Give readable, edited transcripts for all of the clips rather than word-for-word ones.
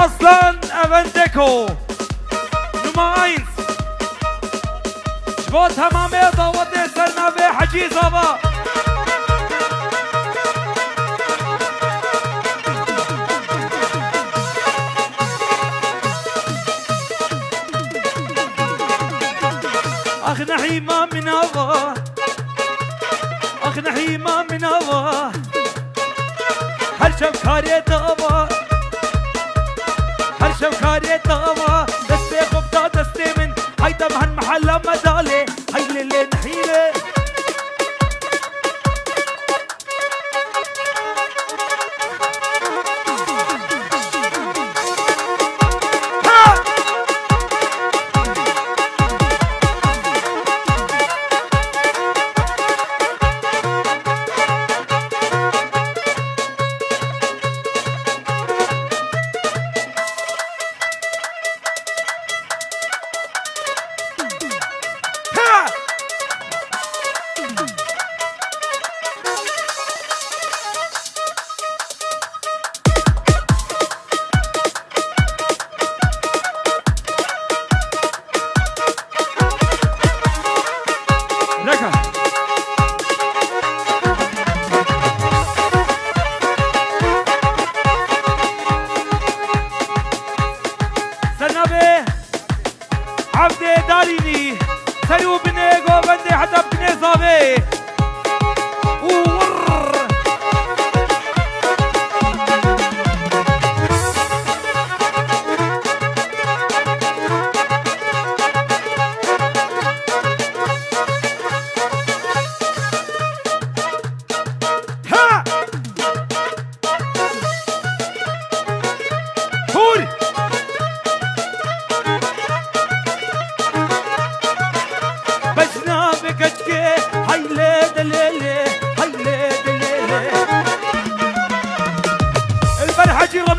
Aslan Evendeko Nummer 1 جبو تمامي ضوات سرناوي حجي زابا أخ نحيمة من هوا أخ نحيمة من هوا هر شب كاري دوا هر شب كاري دوا دستي خبطة دستي من هيدا مهن محلة مدالي هاي اللي نحيلة عبدي داريني سيو بنيغو بندي حتى بني صابي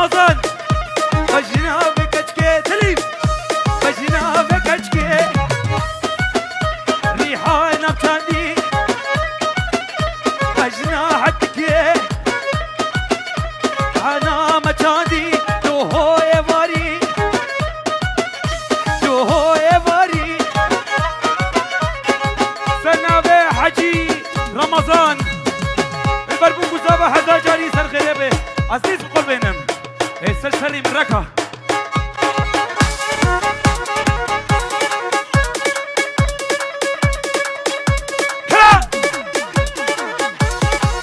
رمضان بجنا بكتكي تليم بجنا بكتكي ريحانة بتاندي بجنا حتكي أنا متاندي تو هو يباري تو هو يباري سنة بحجي رمضان البربون بزابة حدا جاري سر غيبه عزيز بقول بينهم سلسلي من ركا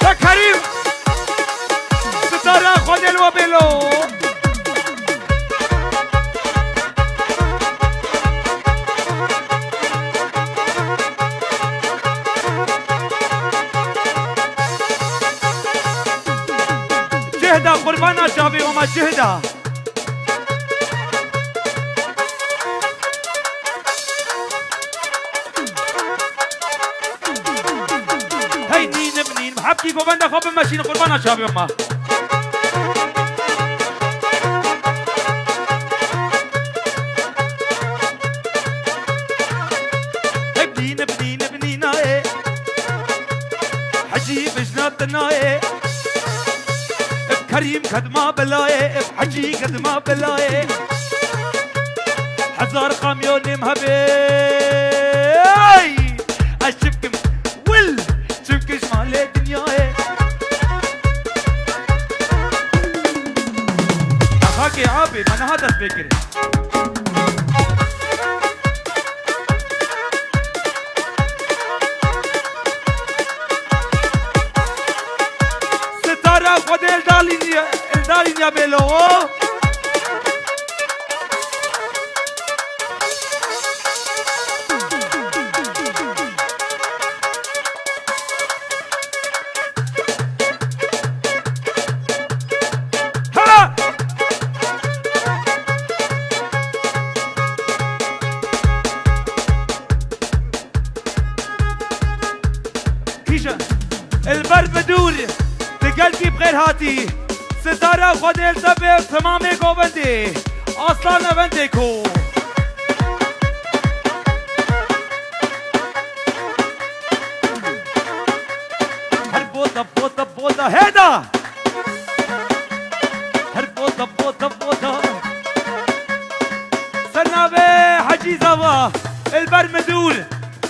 يا كريم ستارة خد الوبيلو جهدا قربانا شابي وما جهدا هاي نين بنين محبتي قبانا خوب ماشين قربانا شابي وما هاي بنين بنين بنين ايه حجي بجناتنا ايه كريم قدما بلاي حجي قدما بلاي حزار قاميون مهبي اشبكم ول شبك شمال الدنيا اخاك يا عابي من هذا الفكر خود الدالين يا بيلو ها كيشا البرد بدور قلبي بغير هاتي ستارة خود التبه تمامي قوبندي أصلا نبنديكو هربوطة بوطة بوطة هيدا هربوطة بوطة بوطة سرنابه حجی زوا البر مدول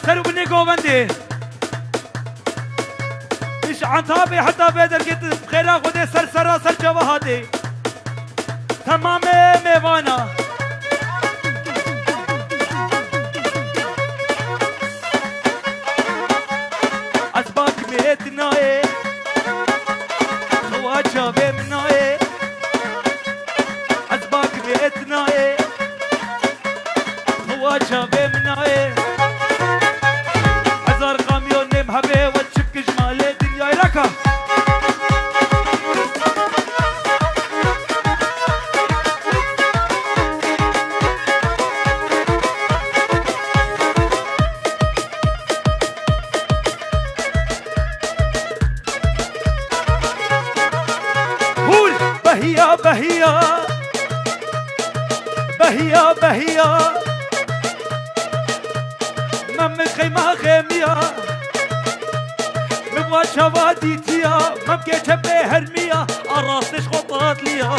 سرو بني قوبندي ايش عنتابي حتى بدر قلت خيرا خدي سر جواهاتي تمام ميوانا اسباك ميتناي خواجه بمناي اسباك ميتناي خواجه بمناي هزار قاميون مهبه وتشك جمال الدنيا لك بهيا بهيا بهيا بهيا مم خيمة خيمية مبوا شواديتيا مبكي تبي هرمية أراسش خطات ليا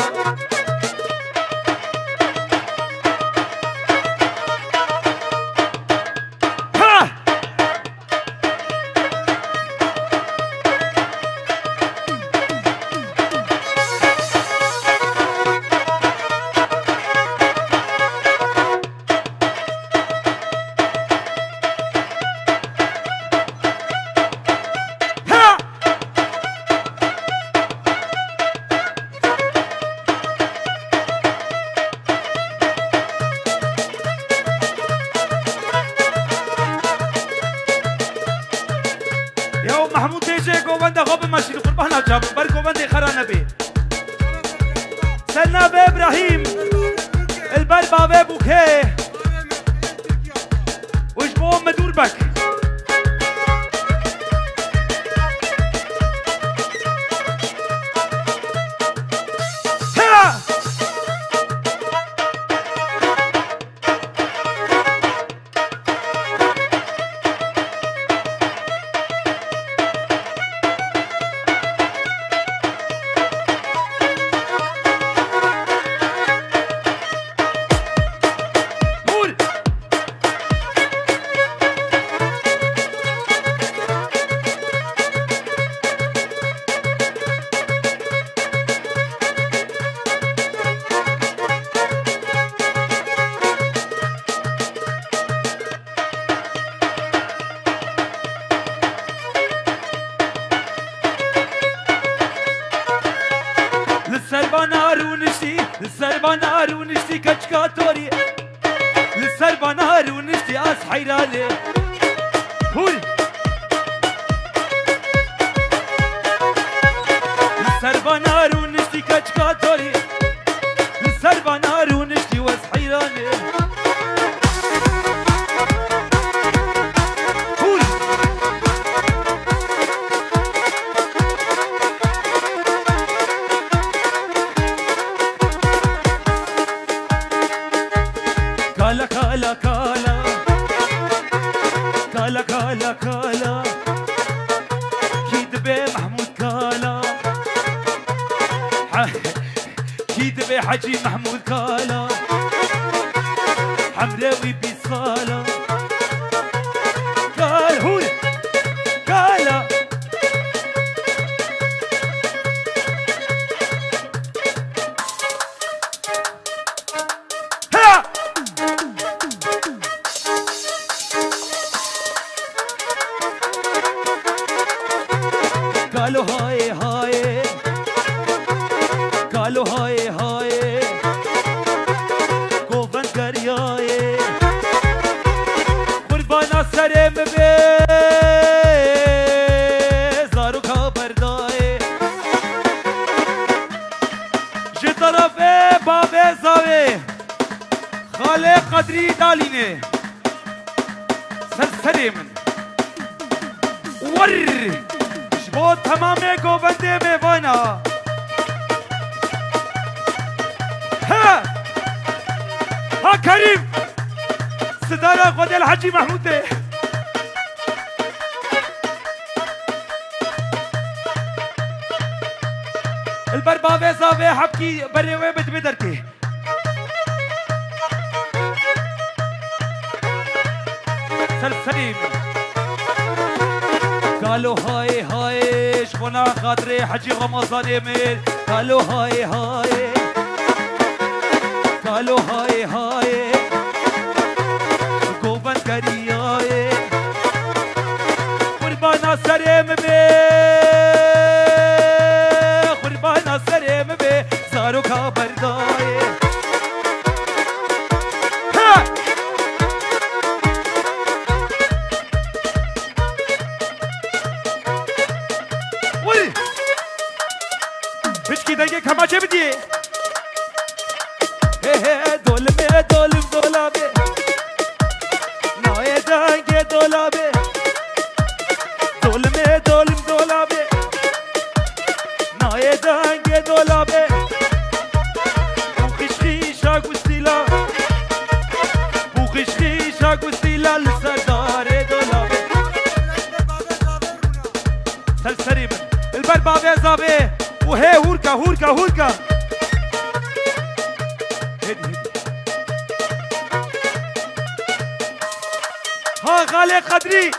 محمود تيجي قوبنده غوب ماشي قربانا جاب بر قوبنده خرانا بي سلنا بي ابراهيم البر بابي بوكي وش بو مدور بك للسربانار ونشتي كاتشكاتوري للسربانار ونشتي اس حيراني هول للسربانار ونشتي كاتشكاتوري للسربانار ونشتي واس حيراني كالا كالا كالا كالا كالا كالا كيد بي محمود كالا كيد بي حجي محمود كالا حمراوي بصالة كالا هول كالا قالوا هاي هاي قالوا هاي هاي قوفن كرياي قربانا سرم بي زارو خبر داي جي طرف بابي زاوي خالي قدري داليني سرسري من ور شبو تمامي قوبندي ميوانا ها كريم صدارة خود الحجي محمود بي البربابي صابي حبكي بريوي بتبدركي سلسليم قالوا هاي هاي شبنا خاطري حجي رمضان يميل قالوا هاي هاي قالوا هاي هاي قوبان كرياي قربانا سريم بي قربانا سريم بي صاروا كابرداي دنگه کماچه بدی دولمه دولم دولابه نای دنگه دولابه دولمه دولم دولابه نای دنگه دولابه بوخشخی شاگوستیلا بوخشخی شاگوستیلا لسردار دولابه سلسری من البر بابه زابه وهي هوركا هوركا هوركا هدي ها غالي قدري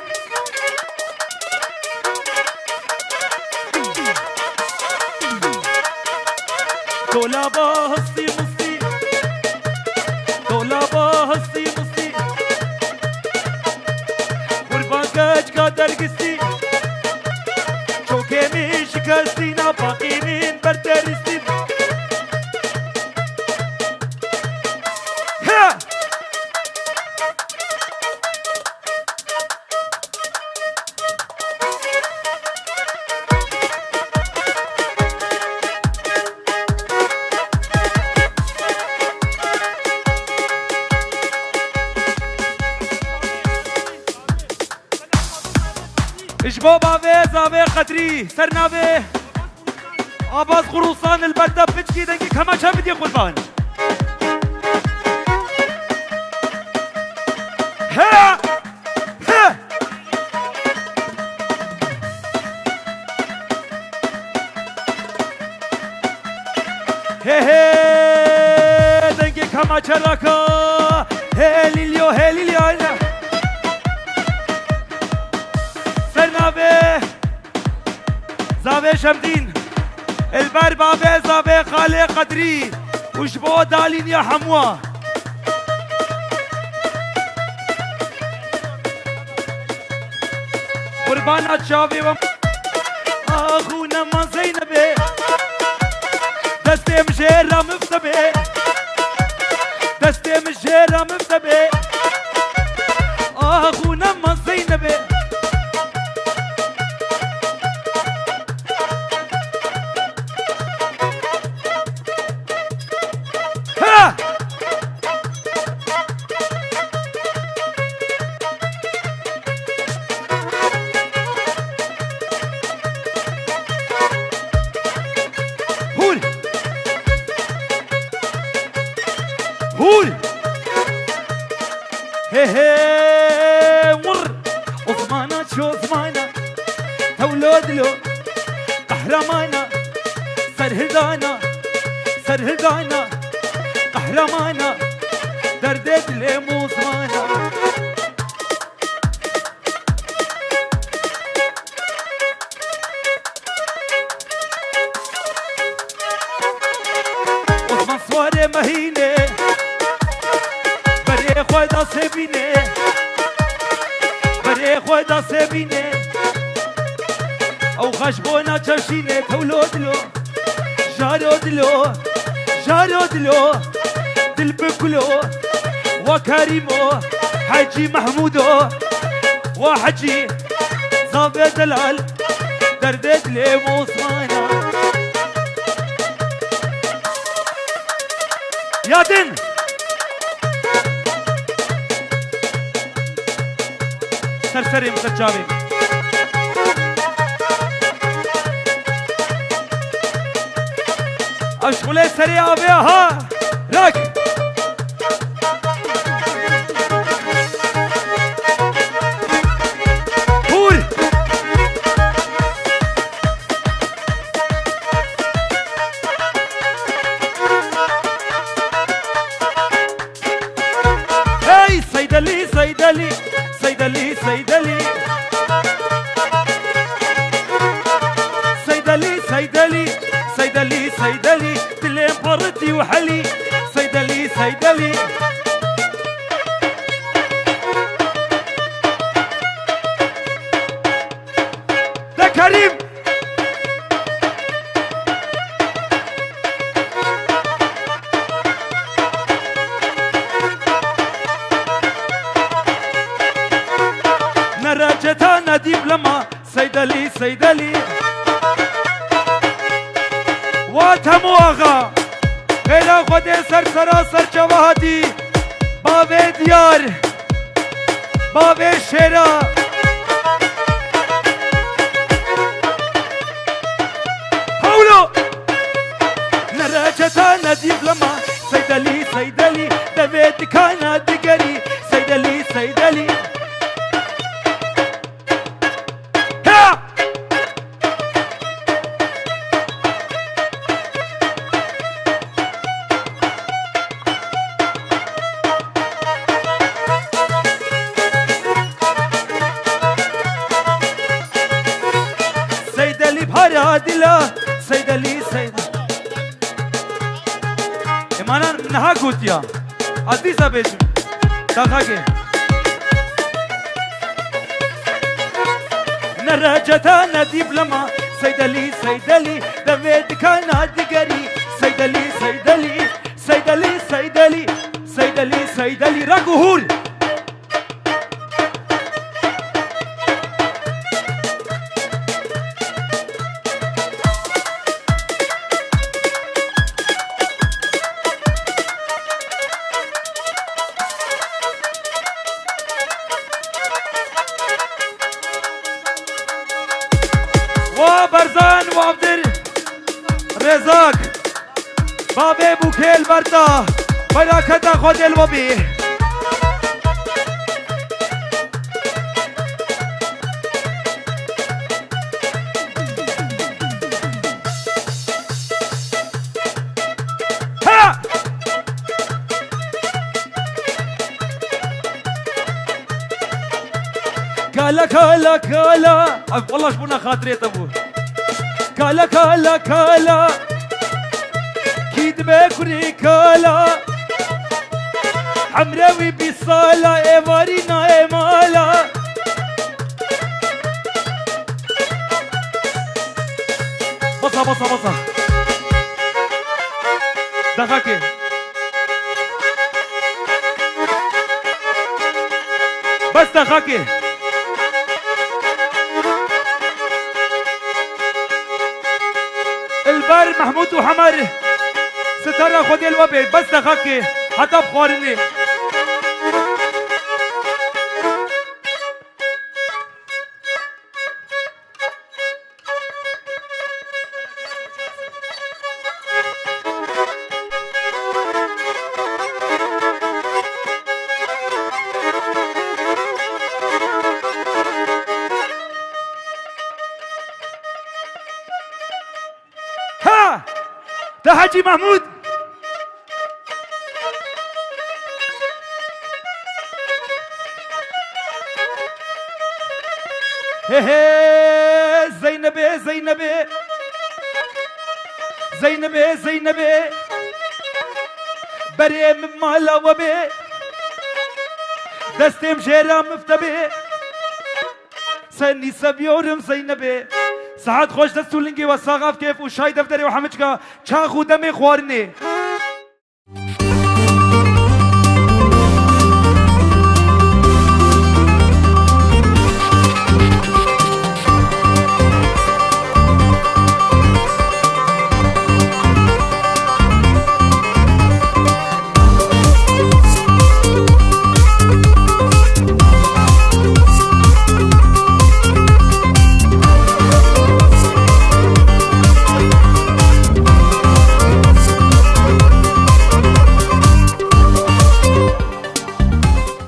دولابا هسي مصي دولابا هسي مصي قربان كاج قادر قسي شوكيني شكستينا باقينين بردرستين ها شبابا في زاوية قدري سرنا به عباس خروصان البردة بتشكي دنجي كما شافت يا قربان ها ها هي دنجي كما شراكا هي ليليو هي ليليو زاوية شمدين البر بابي زاوية خالي قدري وشبو دالين يا حموا قربانات شافي اخونا ما زينبي دستي مشيرة مفتبي دستي مشيرة مفتبي اخونا ما زينبي هول هي هي مر عثمانة شو عثمانة تولد له قهرمانة سرهدانة سرهدانة قهرمانة دردت لي مو عثمانة عثمان صواري مهينة بري خودا سبينه بري خودا سبينه او خشبونا چشينه تولد له جارود له جارود له دل بكلو وكريمو حجي محمودو وحجي زابي دلال دردت لي موسمانا يا دين سرسري مسجابي اشغلي سريعة بيها لك هول هاي صيدلي صيدلي صيدلي كريم نراجتا نديب لما سيدلي سيدلي واتمو آغا غير خود سر سراسر جوادي بابي ديار بابي شيرا هولو نراجتا نديب لما سيدلي سيدلي دبيت كانا دقري سيدلي سيدلي سيدلي بهارا دلا سيدلي سيدلي إمانا نها قوتيا عزيزة بيجم داخاكي نراجتا نديب لما سيدلي سيدلي دفيد كان دقري سيدلي سيدلي سيدلي سيدلي سيدلي سيدلي راقهور وبرزان وعبدر رزاق بابي بوكيل بردا بركة خود الوبي ها كالا كالا كالا والله شبونا خاطريت ابو كالا كالا كالا كيد بكري كالا حمراوي بصالة ايوارينا ايمالا بصا بصا بصا دخاكي بس دخاكي البار محمود وحمر سترى خدي الوبي بس دخاكي حتى بخورني ها ده حاجي محمود هي زينبي زينبي زينبي زينبي بريم مالا وبي دستم جيرا مفتبي سني سبيورم زينبي ساعات خوش دستولنگی و ساقاف کیف و شای دفتری و همه چکا چا خودم خوارنی